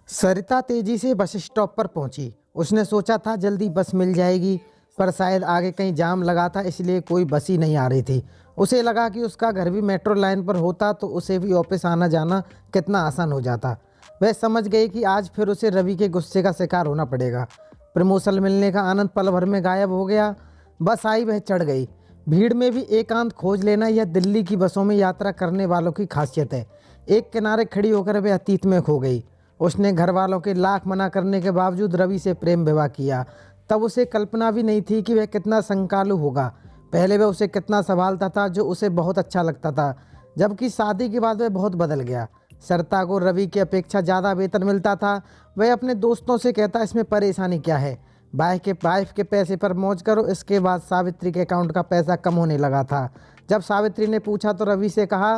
सरिता तेजी से bus stop पर पहुंची। उसने सोचा था जल्दी बस मिल जाएगी, पर शायद आगे कहीं जाम लगा था इसलिए कोई बस ही नहीं आ रही थी। उसे लगा कि उसका घर भी मेट्रो लाइन पर होता तो उसे भी ऑफिस आना जाना कितना आसान हो जाता। वह समझ गई कि आज फिर उसे रवि के गुस्से का शिकार होना पड़ेगा। प्रमोशन मिलने का आनंद पल भर में गायब हो गया। बस आई, वह चढ़ गई। भीड़ में भी एकांत खोज लेना यह दिल्ली की बसों में यात्रा करने वालों की खासियत है। एक किनारे खड़ी होकर वह अतीत में खो गई। उसने घर वालों के लाख मना करने के बावजूद रवि से प्रेम विवाह किया। तब उसे कल्पना भी नहीं थी कि वह कितना संकालू होगा। पहले वह उसे कितना संभालता था, जो उसे बहुत अच्छा लगता था, जबकि शादी के बाद वह बहुत बदल गया। सरिता को रवि की अपेक्षा ज़्यादा वेतन मिलता था। वह अपने दोस्तों से कहता, इसमें परेशानी क्या है, वाइफ के पैसे पर मौज करो। इसके बाद सावित्री के अकाउंट का पैसा कम होने लगा था। जब सावित्री ने पूछा तो रवि से कहा,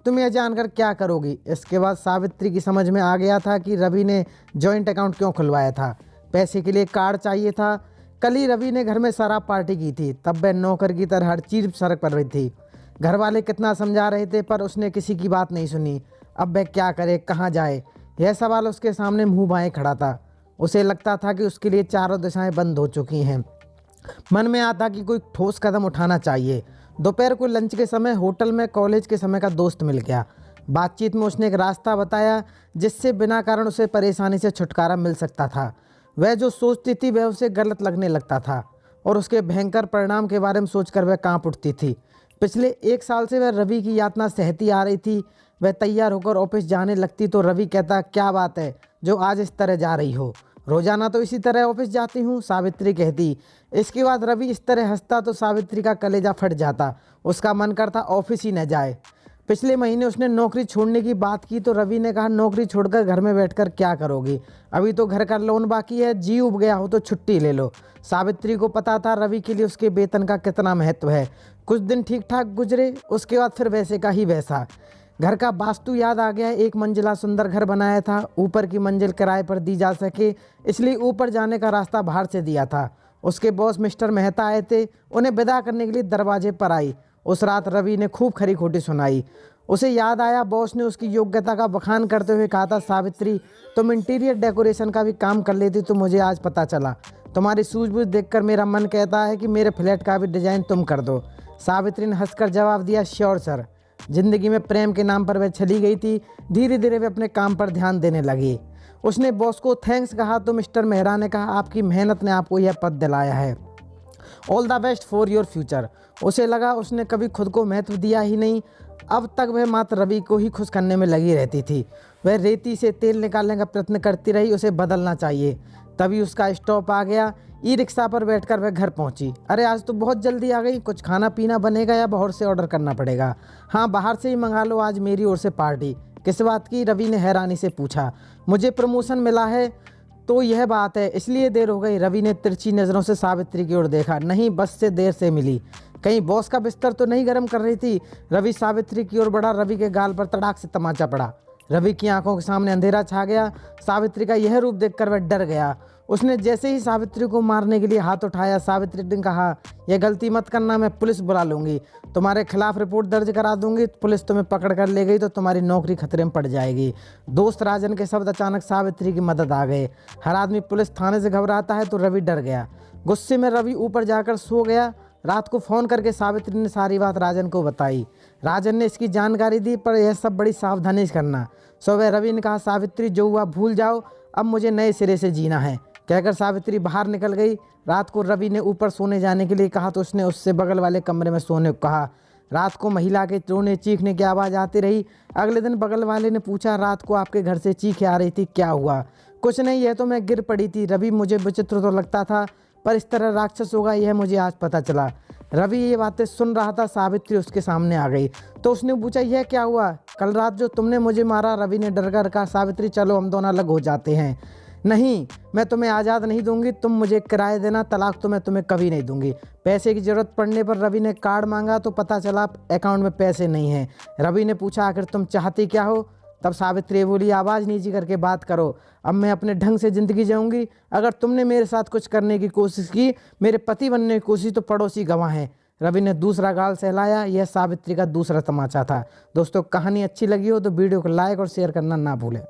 तुम यह जानकर क्या करोगी। इसके बाद सावित्री की समझ में आ गया था कि रवि ने जॉइंट अकाउंट क्यों खुलवाया था। पैसे के लिए कार्ड चाहिए था। कल ही रवि ने घर में शराब पार्टी की थी, तब वह नौकर की तरह हर चीज़ सड़क पर रही थी। घर वाले कितना समझा रहे थे, पर उसने किसी की बात नहीं सुनी। अब वह क्या करे, कहाँ जाए, यह सवाल उसके सामने मुंह बाएं खड़ा था। उसे लगता था कि उसके लिए चारों दिशाएं बंद हो चुकी हैं। मन में आता कि कोई ठोस कदम उठाना चाहिए। दोपहर को लंच के समय होटल में कॉलेज के समय का दोस्त मिल गया। बातचीत में उसने एक रास्ता बताया जिससे बिना कारण उसे परेशानी से छुटकारा मिल सकता था। वह जो सोचती थी वह उसे गलत लगने लगता था, और उसके भयंकर परिणाम के बारे में सोचकर वह कांप उठती थी। पिछले 1 साल से वह रवि की यातना सहती आ रही थी। वह तैयार होकर ऑफिस जाने लगती तो रवि कहता, क्या बात है जो आज इस तरह जा रही हो, रोजाना तो इसी तरह ऑफिस जाती हूँ, सावित्री कहती। इसके बाद रवि इस तरह हंसता तो सावित्री का कलेजा फट जाता। उसका मन करता ऑफिस ही न जाए। पिछले महीने उसने नौकरी छोड़ने की बात की तो रवि ने कहा, नौकरी छोड़कर घर में बैठकर क्या करोगी, अभी तो घर का लोन बाकी है, जी उब गया हो तो छुट्टी ले लो। सावित्री को पता था रवि के लिए उसके वेतन का कितना महत्व है। कुछ दिन ठीक ठाक गुजरे, उसके बाद फिर वैसे का ही वैसा। घर का वास्तु याद आ गया। 1 मंजिला सुंदर घर बनाया था, ऊपर की मंजिल किराए पर दी जा सके, इसलिए ऊपर जाने का रास्ता बाहर से दिया था। उसके बॉस मिस्टर मेहता आए थे, उन्हें विदा करने के लिए दरवाजे पर आई। उस रात रवि ने खूब खरी खोटी सुनाई। उसे याद आया बॉस ने उसकी योग्यता का बखान करते हुए कहा था, सावित्री तुम इंटीरियर डेकोरेशन का भी काम कर लेती तो मुझे आज पता चला। तुम्हारी सूझबूझ देखकर मेरा मन कहता है कि मेरे फ्लैट का भी डिजाइन तुम कर दो। सावित्री ने हंसकर जवाब दिया, श्योर सर। जिंदगी में प्रेम के नाम पर वह चली गई थी। धीरे धीरे वह अपने काम पर ध्यान देने लगी। उसने बॉस को थैंक्स कहा तो मिस्टर मेहरा ने कहा, आपकी मेहनत ने आपको यह पद दिलाया है, all the best for your future. उसे लगा उसने कभी खुद को महत्व दिया ही नहीं। अब तक वह मात्र रवि को ही खुश करने में लगी रहती थी। वह रेती से तेल निकालने का प्रयत्न करती रही, उसे बदलना चाहिए। तभी उसका स्टॉप आ गया। ई रिक्शा पर बैठकर वह घर पहुंची। अरे आज तो बहुत जल्दी आ गई, कुछ खाना पीना बनेगा या बाहर से ऑर्डर करना पड़ेगा। हाँ बाहर से ही मंगा लो, आज मेरी ओर से पार्टी। किस बात की, रवि ने हैरानी से पूछा। मुझे प्रमोशन मिला है तो यह बात है, इसलिए देर हो गई। रवि ने तिरछी नज़रों से सावित्री की ओर देखा। नहीं, बस से देर से मिली। कहीं बॉस का बिस्तर तो नहीं गर्म कर रही थी। रवि सावित्री की ओर बढ़ा। रवि के गाल पर तड़ाक से तमाचा पड़ा। रवि की आंखों के सामने अंधेरा छा गया। सावित्री का यह रूप देखकर वह डर गया। उसने जैसे ही सावित्री को मारने के लिए हाथ उठाया, सावित्री ने कहा, यह गलती मत करना, मैं पुलिस बुला लूंगी, तुम्हारे खिलाफ रिपोर्ट दर्ज करा दूंगी। पुलिस तुम्हें पकड़ कर ले गई तो तुम्हारी नौकरी खतरे में पड़ जाएगी। दोस्त राजन के शब्द अचानक सावित्री की मदद आ गए। हर आदमी पुलिस थाने से घबराता है तो रवि डर गया। गुस्से में रवि ऊपर जाकर सो गया। रात को फ़ोन करके सावित्री ने सारी बात राजन को बताई। राजन ने इसकी जानकारी दी, पर यह सब बड़ी सावधानी से करना। सुबह रवि ने कहा, सावित्री जो हुआ भूल जाओ, अब मुझे नए सिरे से जीना है। कहकर सावित्री बाहर निकल गई। रात को रवि ने ऊपर सोने जाने के लिए कहा तो उसने उससे बगल वाले कमरे में सोने को कहा। रात को महिला के रोने चीखने की आवाज़ आती रही। अगले दिन बगल वाले ने पूछा, रात को आपके घर से चीखें आ रही थी, क्या हुआ। कुछ नहीं, यह तो मैं गिर पड़ी थी। रवि मुझे विचित्र तो लगता था, पर इस तरह राक्षस होगा यह मुझे आज पता चला। रवि ये बातें सुन रहा था। सावित्री उसके सामने आ गई तो उसने पूछा, यह क्या हुआ, कल रात जो तुमने मुझे मारा। रवि ने डर कर कहा, सावित्री चलो हम दोनों अलग हो जाते हैं। नहीं, मैं तुम्हें आज़ाद नहीं दूंगी, तुम मुझे किराया देना, तलाक तो मैं तुम्हें कभी नहीं दूंगी। पैसे की ज़रूरत पड़ने पर रवि ने कार्ड मांगा तो पता चला अकाउंट में पैसे नहीं हैं। रवि ने पूछा, आखिर तुम चाहती क्या हो। तब सावित्री बोली, आवाज़ नीची करके बात करो, अब मैं अपने ढंग से ज़िंदगी जीऊँगी। अगर तुमने मेरे साथ कुछ करने की कोशिश की, मेरे पति बनने की कोशिश, तो पड़ोसी गवाह हैं। रवि ने दूसरा गाल सहलाया। यह सावित्री का दूसरा तमाचा था। दोस्तों कहानी अच्छी लगी हो तो वीडियो को लाइक और शेयर करना ना भूलें।